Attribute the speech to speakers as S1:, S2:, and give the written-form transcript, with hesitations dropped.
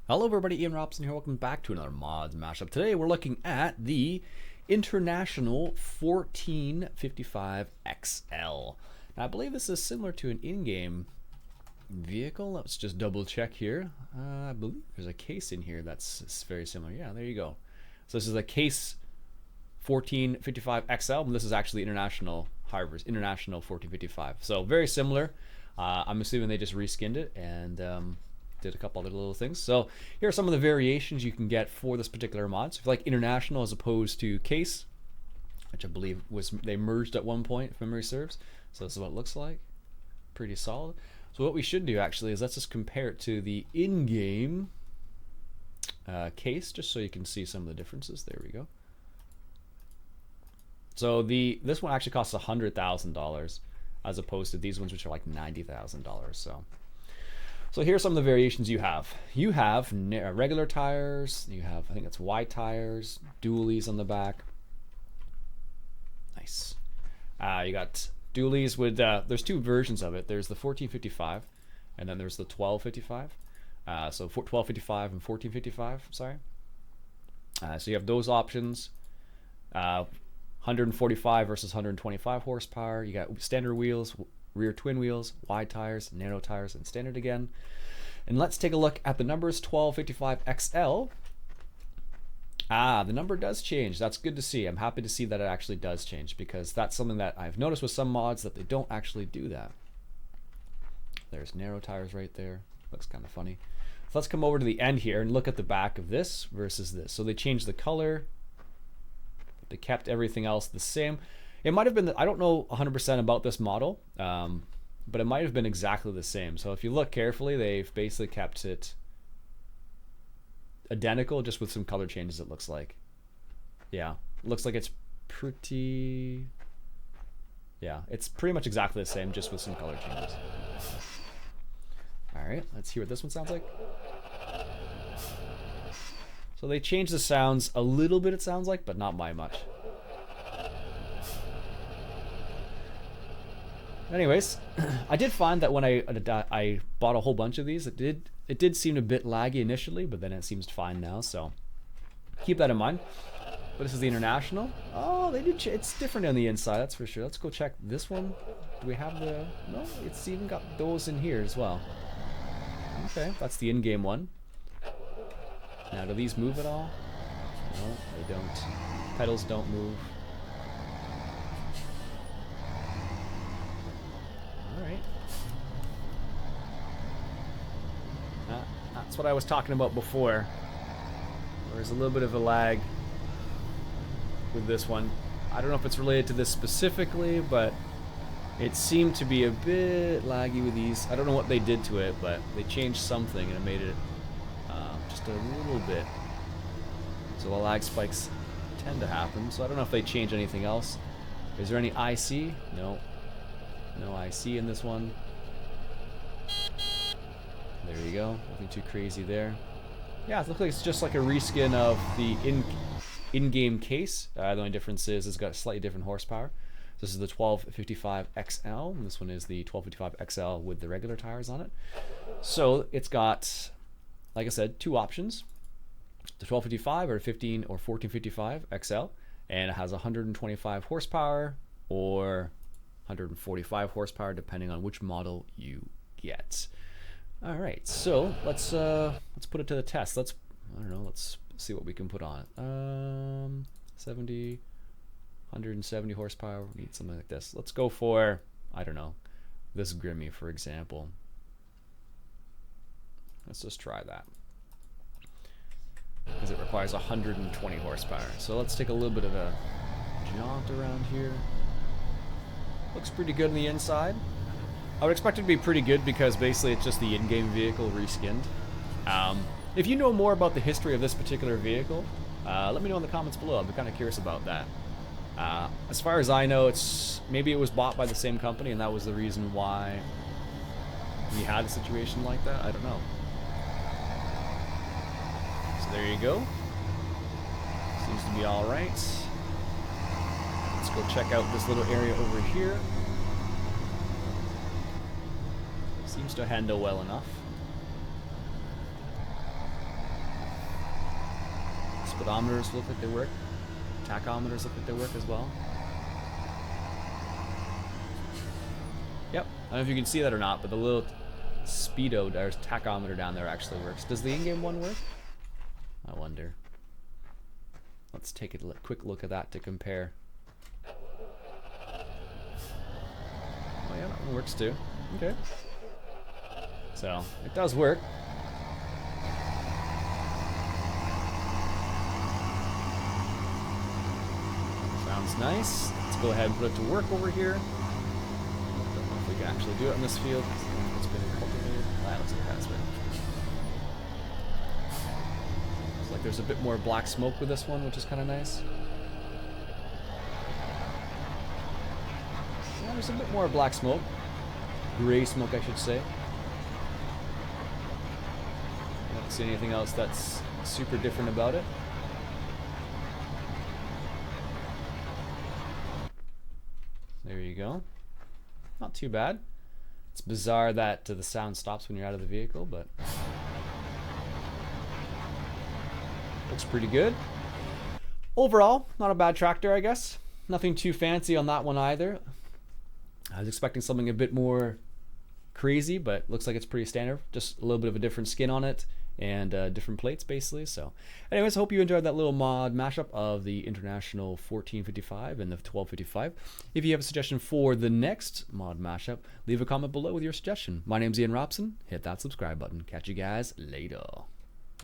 S1: Hello everybody, Iain Robson here. Welcome back to another mods mashup. Today we're looking at the International 1455 XL. Now I believe this is similar to an in-game vehicle. Let's just double check here. I believe there's a case in here that's very similar. Yeah, there you go. So this is a case 1455 XL, and this is actually International Harvest, International 1455. So very similar. I'm assuming they just reskinned it and did a couple other little things. So here are some of the variations you can get for this particular mod. So if you like International as opposed to Case, which I believe was they merged at one point if memory serves. So this is what it looks like. Pretty solid. So what we should do actually is let's just compare it to the in-game Case, just so you can see some of the differences. There we go. So this one actually costs $100,000 as opposed to these ones, which are like $90,000. So here's some of the variations you have. You have regular tires, you have, I think it's wide tires, dualies on the back. Nice. You got dualies with, there's two versions of it. There's the 1455 and then there's the 1255. So 1255 and 1455, sorry. So you have those options. 145 versus 125 horsepower. You got standard wheels, rear twin wheels, wide tires, narrow tires, and standard again. And let's take a look at the numbers. 1255 XL. The number does change. That's good to see. I'm happy to see that it actually does change, because that's something that I've noticed with some mods that they don't actually do that. There's narrow tires right there. Looks kind of funny. So let's come over to the end here and look at the back of this versus this. So they changed the color. They kept everything else the same. It might have been, I don't know 100% about this model, but it might have been exactly the same. So if you look carefully, they've basically kept it identical, just with some color changes, it looks like. Yeah, looks like it's pretty, yeah, it's pretty much exactly the same, just with some color changes. All right, let's hear what this one sounds like. So they changed the sounds a little bit, it sounds like, but not by much. Anyways, I did find that when I bought a whole bunch of these, it did seem a bit laggy initially, but then it seems fine now, so keep that in mind. But this is the International. Oh, they did. It's different on the inside, that's for sure. Let's go check this one. Do we have the? No, it's even got those in here as well. Okay, that's the in-game one. Now, do these move at all? No, they don't. Pedals don't move. Alright. That's what I was talking about before. There's a little bit of a lag with this one. I don't know if it's related to this specifically, but it seemed to be a bit laggy with these. I don't know what they did to it, but they changed something and it made it just a little bit. So the lag spikes tend to happen. So I don't know if they changed anything else. Is there any IC? No. No IC in this one. There you go. Nothing too crazy there. Yeah, it looks like it's just like a reskin of the in-game Case. The only difference is it's got slightly different horsepower. This is the 1255 XL, and this one is the 1255 XL with the regular tires on it. So it's got, like I said, two options: the 1255 or 15 or 1455 XL, and it has 125 horsepower or 145 horsepower, depending on which model you get. All right, so let's put it to the test. Let's see what we can put on it. 70, 170 horsepower. We need something like this. Let's go for, I don't know, this Grimmy, for example. Let's just try that, because it requires 120 horsepower. So let's take a little bit of a jaunt around here. Looks pretty good on the inside. I would expect it to be pretty good because basically it's just the in-game vehicle reskinned. If you know more about the history of this particular vehicle, let me know in the comments below. I'm kind of curious about that. As far as I know, maybe it was bought by the same company and that was the reason why we had a situation like that. I don't know. So there you go. Seems to be all right. Let's go check out this little area over here. Seems to handle well enough. Speedometers look like they work. Tachometers look like they work as well. Yep, I don't know if you can see that or not, but the little speedo or tachometer down there actually works. Does the in-game one work? I wonder. Let's take a quick look at that to compare. Oh yeah, that one works too. Okay. So, it does work. Sounds nice. Let's go ahead and put it to work over here. Don't know if we can actually do it in this field. It's been cultivated. That looks like that's been. Looks like there's a bit more black smoke with this one, which is kind of nice. Yeah, there's a bit more black smoke. Gray smoke, I should say. I don't see anything else that's super different about it. There you go. Not too bad. It's bizarre that the sound stops when you're out of the vehicle, but looks pretty good. Overall, not a bad tractor, I guess. Nothing too fancy on that one either. I was expecting something a bit more crazy, but looks like it's pretty standard. Just a little bit of a different skin on it and different plates basically. So anyways, I hope you enjoyed that little mod mashup of the International 1455 and the 1255. If you have a suggestion for the next mod mashup, leave a comment below with your suggestion. My name's Ian Robson. Hit that subscribe button. Catch you guys later.